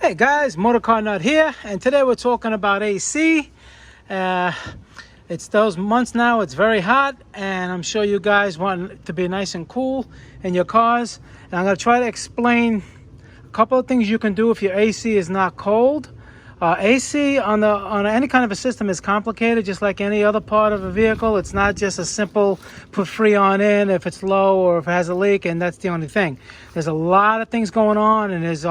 Hey guys, Motorcarnut here, and today we're talking about AC. It's those months now, it's very hot, and I'm sure you guys want it to be nice and cool in your cars. And I'm going to try to explain a couple of things you can do if your AC is not cold. AC on any kind of a system is complicated, just like any other part of a vehicle. It's not just a simple put freon in if it's low or if it has a leak, and that's the only thing. There's a lot of things going on, and there's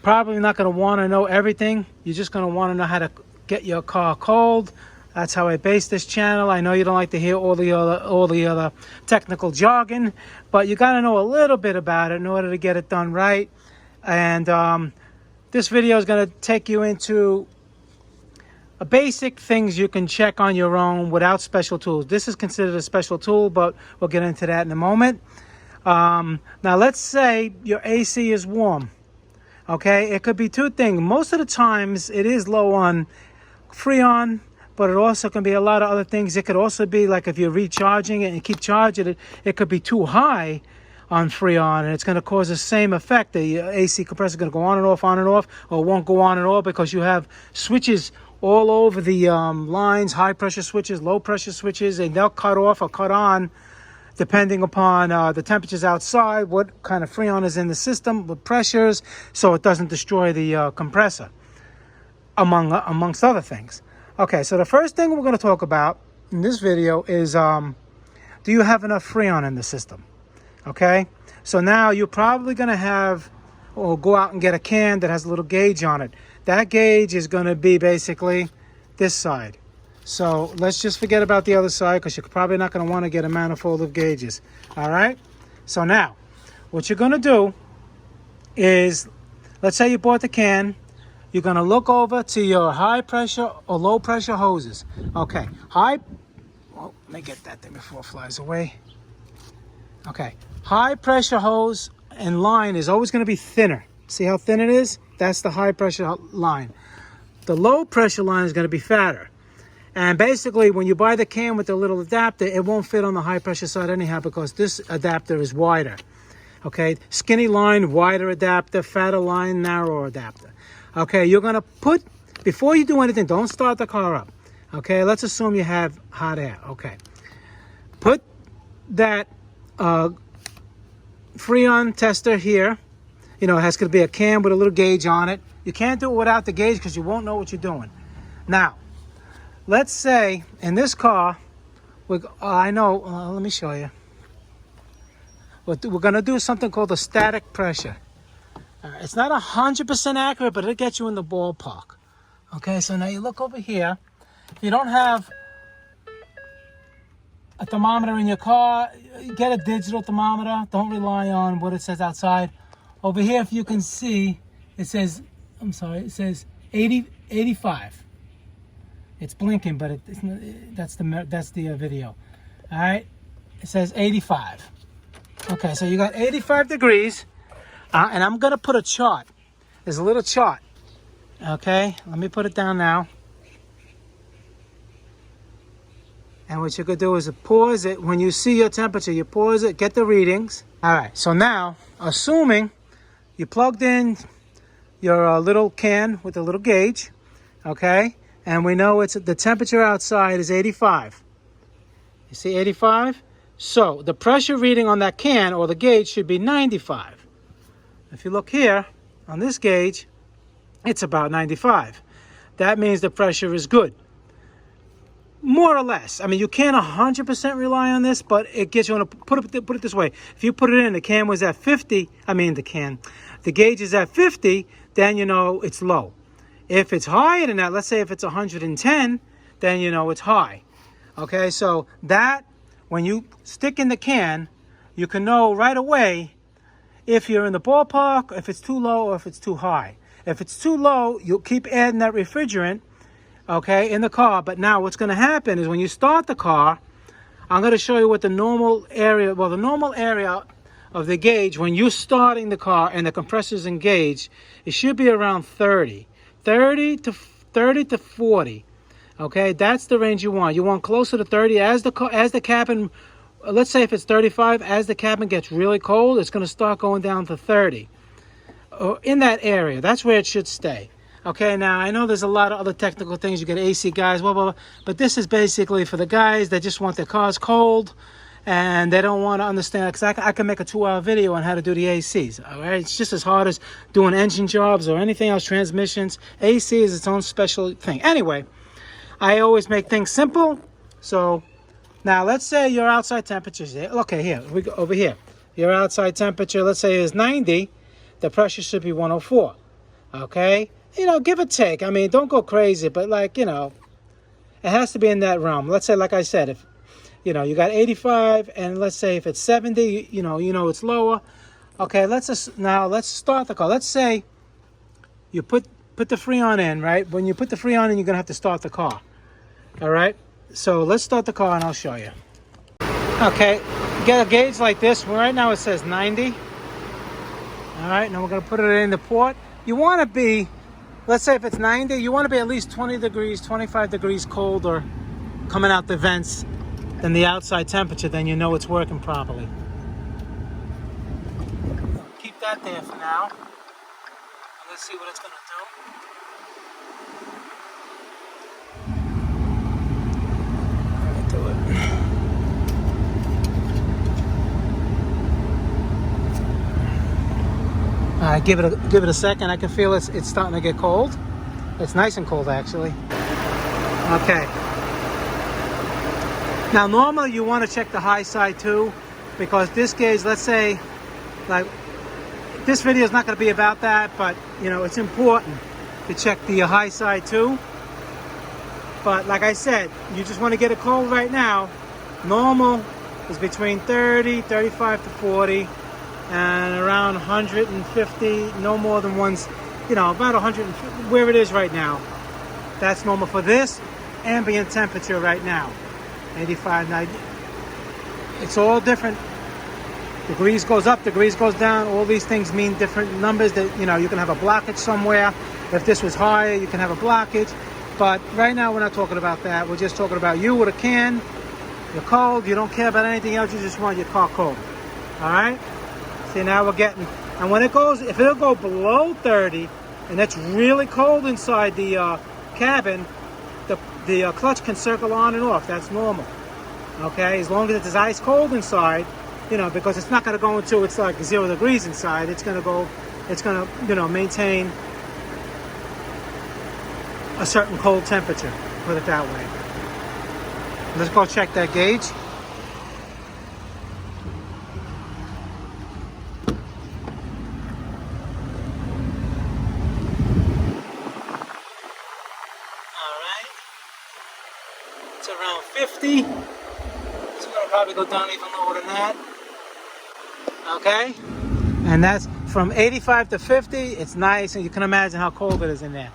probably not going to want to know everything. You're just going to want to know how to get your car cold. That's how I base this channel. I know you don't like to hear all the other technical jargon, but you got to know a little bit about it in order to get it done right. And this video is going to take you into basic things you can check on your own without special tools. This is considered a special tool, but we'll get into that in a moment. Now let's say your AC is warm. Okay, it could be two things. Most of the times it is low on freon, but it also can be a lot of other things. It could also be like if you're recharging it and you keep charging it, it could be too high on freon, and it's going to cause the same effect. The AC compressor is going to go on and off, or won't go on at all because you have switches all over the lines, high pressure switches, low pressure switches, and they'll cut off or cut on depending upon the temperatures outside, what kind of freon is in the system, what pressures, so it doesn't destroy the compressor, amongst other things. Okay, so the first thing we're going to talk about in this video is do you have enough freon in the system? Okay, so now you're probably going to have, or go out and get a can that has a little gauge on it. That gauge is going to be basically this side. So let's just forget about the other side because you're probably not going to want to get a manifold of gauges. All right, so now what you're going to do is, let's say you bought the can, you're going to look over to your high pressure or low pressure hoses. Okay, let me get that thing before it flies away. Okay, high pressure hose and line is always going to be thinner. See how thin it is? That's the high pressure line. The low pressure line is going to be fatter. And basically, when you buy the can with the little adapter, it won't fit on the high pressure side anyhow because this adapter is wider. Okay, skinny line, wider adapter, fatter line, narrower adapter. Okay, you're going to put, before you do anything, don't start the car up. Okay, let's assume you have hot air. Okay, put that freon tester here. You know, it has to be a can with a little gauge on it. You can't do it without the gauge because you won't know what you're doing. Now, let's say in this car, let me show you. We're going to do something called a static pressure. It's not 100% accurate, but it'll get you in the ballpark. Okay, so now you look over here. If you don't have a thermometer in your car, get a digital thermometer. Don't rely on what it says outside. Over here, if you can see, it says, it says 85. It's blinking, but that's the video. All right, it says 85. Okay, so you got 85 degrees, and I'm gonna put a chart. There's a little chart. Okay, let me put it down now. And what you could do is pause it. When you see your temperature, you pause it, get the readings. All right, so now, assuming you plugged in your little can with a little gauge, okay? And we know the temperature outside is 85. You see 85? So the pressure reading on that can or the gauge should be 95. If you look here on this gauge, it's about 95. That means the pressure is good. More or less. I mean, you can't 100% rely on this, but it gets you on a, put it this way. If you put it in, the can was at 50, the gauge is at 50, then you know it's low. If it's higher than that, let's say if it's 110, then you know it's high. Okay, so that, when you stick in the can, you can know right away if you're in the ballpark, if it's too low or if it's too high. If it's too low, you'll keep adding that refrigerant, okay, in the car. But now what's going to happen is when you start the car, I'm going to show you what the normal area, the normal area of the gauge when you're starting the car and the compressor's engaged, it should be around 30 to 40. Okay, that's the range you want. You want closer to 30 as the cabin, let's say if it's 35, as the cabin gets really cold, it's going to start going down to 30. or in that area. That's where it should stay. Okay, now I know there's a lot of other technical things. You get AC guys, blah, blah, blah. But this is basically for the guys that just want their cars cold and they don't want to understand, because I can make a 2-hour video on how to do the ACs. All right, it's just as hard as doing engine jobs or anything else, transmissions. AC is its own special thing. Anyway, I always make things simple. So now let's say your outside temperature is, okay, here we go, over here. Your outside temperature, let's say, is 90. The pressure should be 104. Okay, you know, give or take. I mean, don't go crazy, but like, you know, it has to be in that realm. Let's say, like I said, if you know you got 85, and let's say if it's 70, you know it's lower. Okay, let's start the car. Let's say you put the freon in, right? When you put the freon in, you're gonna have to start the car. All right, so let's start the car and I'll show you. Okay, get a gauge like this. Right now it says 90. All right, now we're gonna put it in the port. You want to be, let's say if it's 90, you want to be at least 20 degrees, 25 degrees colder coming out the vents than the outside temperature. Then you know it's working properly. Keep that there for now. Let's see what it's going to do. Give it a second. I can feel it's starting to get cold. It's nice and cold actually. Okay. Now normally you want to check the high side too, because this gauge, let's say, like this video is not going to be about that, but you know it's important to check the high side too. But like I said, you just want to get it cold right now. Normal is between 30, 35 to 40. And around 150, no more than once, you know, about 100, where it is right now. That's normal for this ambient temperature right now. 85, 90. It's all different. Degrees goes up, degrees goes down. All these things mean different numbers. That, you know, you can have a blockage somewhere. If this was higher, you can have a blockage. But right now we're not talking about that. We're just talking about you with a can. You're cold. You don't care about anything else. You just want your car cold. All right? See, now we're getting, and when it goes, if it'll go below 30, and it's really cold inside the cabin, the clutch can circle on and off. That's normal. Okay, as long as it's ice cold inside, you know, because it's not going to go until it's like 0 degrees inside. It's going to, you know, maintain a certain cold temperature. Put it that way. Let's go check that gauge. Around 50. It's going to probably go down even lower than that. Okay, and that's from 85 to 50. It's nice, and you can imagine how cold it is in there.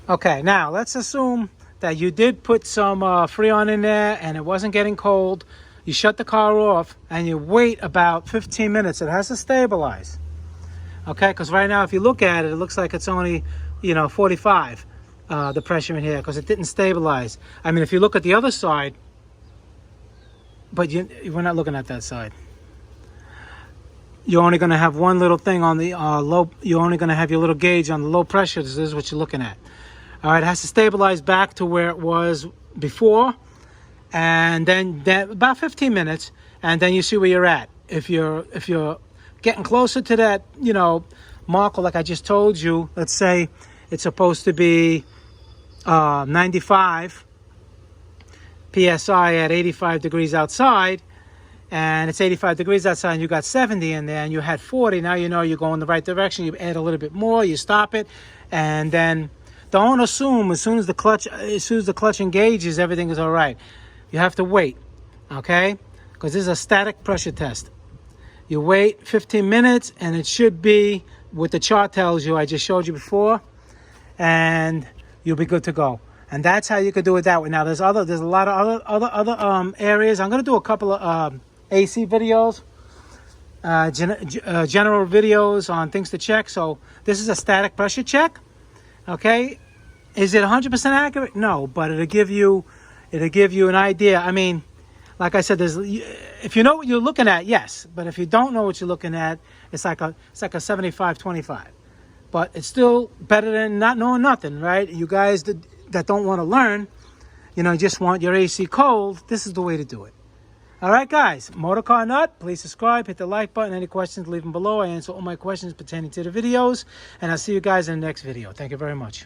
Okay, now let's assume that you did put some freon in there and it wasn't getting cold. You shut the car off and you wait about 15 minutes. It has to stabilize. Okay, because right now if you look at it, it looks like it's only, you know, 45. The pressure in here, because it didn't stabilize. I mean, if you look at the other side, but we're not looking at that side. You're only going to have one little thing on the low. You're only going to have your little gauge on the low pressure. This is what you're looking at. All right, it has to stabilize back to where it was before, and then about 15 minutes, and then you see where you're at. If you're getting closer to that, you know, marker like I just told you. Let's say it's supposed to be 95 psi at 85 degrees outside, and it's 85 degrees outside, and you got 70 in there, and you had 40. Now you know you're going the right direction. You add a little bit more, you stop it, and then don't assume as soon as the clutch engages, everything is all right. You have to wait, okay? Because this is a static pressure test. You wait 15 minutes, and it should be what the chart tells you. I just showed you before, and you'll be good to go. And that's how you could do it that way. Now there's a lot of other areas. I'm going to do a couple of AC videos, general videos on things to check. So this is a static pressure check. Okay, is it 100% accurate? No, but it'll give you an idea. I mean, like I said, if you know what you're looking at, yes. But if you don't know what you're looking at, it's like a 75-25. but it's still better than not knowing nothing, right? You guys that don't want to learn, you know, just want your AC cold, this is the way to do it. All right, guys, Motorcarnut, please subscribe, hit the like button. Any questions, leave them below. I answer all my questions pertaining to the videos, and I'll see you guys in the next video. Thank you very much.